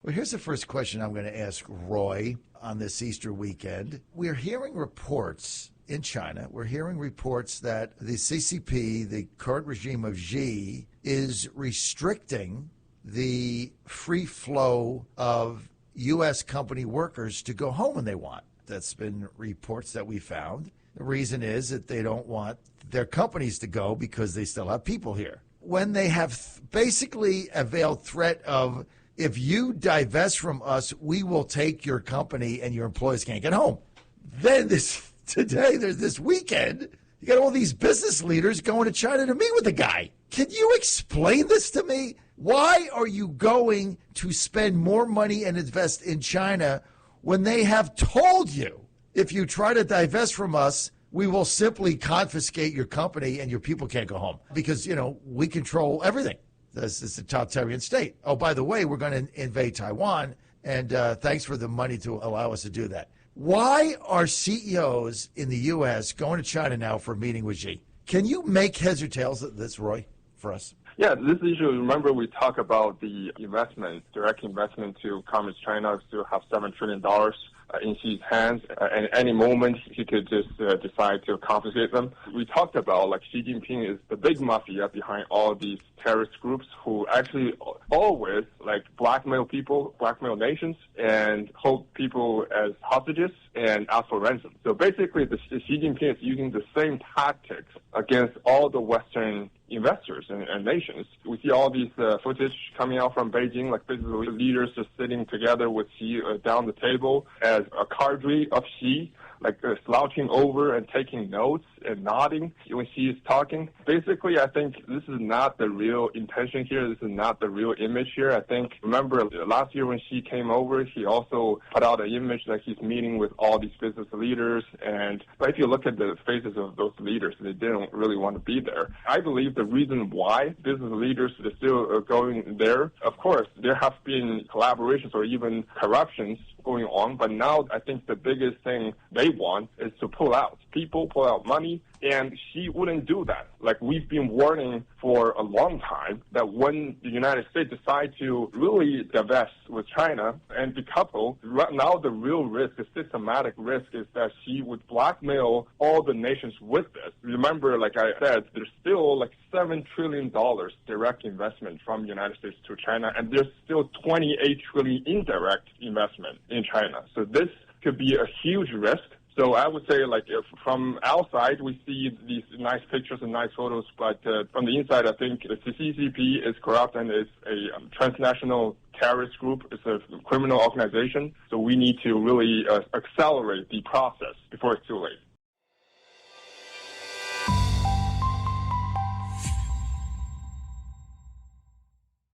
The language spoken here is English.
Well, here's the first question I'm going to ask Roy on this Easter weekend. We're hearing reports in China, we're hearing reports that the CCP, the current regime of Xi, is restricting the free flow of U.S. company workers to go home when they want. That's been reports that we found. The reason is that they don't want their companies to go because they still have people here. When they have basically a veiled threat of, if you divest from us, we will take your company and your employees can't get home. Then this weekend, you got all these business leaders going to China to meet with the guy. Can you explain this to me? Why are you going to spend more money and invest in China when they have told you, if you try to divest from us, we will simply confiscate your company and your people can't go home because, we control everything. This is a totalitarian state. Oh, by the way, we're going to invade Taiwan, and thanks for the money to allow us to do that. Why are CEOs in the U.S. going to China now for a meeting with Xi? Can you make heads or tails of this, Roy, for us? Yeah, this issue, remember we talk about the investment, direct investment to Communist China to have $7 trillion in Xi's hands. And at any moment, he could just decide to confiscate them. We talked about, Xi Jinping is the big mafia behind all these terrorist groups who actually always, blackmail people, blackmail nations, and hold people as hostages and ask for ransom. So basically, Xi Jinping is using the same tactics against all the Western investors and nations. We see all these footage coming out from Beijing, basically leaders just sitting together with Xi down the table as a cadre of Xi, slouching over and taking notes and nodding when Xi is talking. Basically, I think this is not the real intention here. This is not the real image here. I think, remember last year when Xi came over, he also put out an image that he's meeting with all these business leaders. But if you look at the faces of those leaders, they didn't really want to be there. I believe the reason why business leaders are still going there, of course, there have been collaborations or even corruptions going on, but now I think the biggest thing they want is to pull out. People pull out money, and Xi wouldn't do that. We've been warning for a long time that when the United States decide to really divest with China and decouple, right now the real risk, the systematic risk, is that Xi would blackmail all the nations with this. Remember, like I said, there's still $7 trillion direct investment from the United States to China, and there's still $28 trillion indirect investment in China. So this could be a huge risk. So I would say, if from outside, we see these nice pictures and nice photos, but from the inside, I think the CCP is corrupt and it's a transnational terrorist group. It's a criminal organization. So we need to really accelerate the process before it's too late.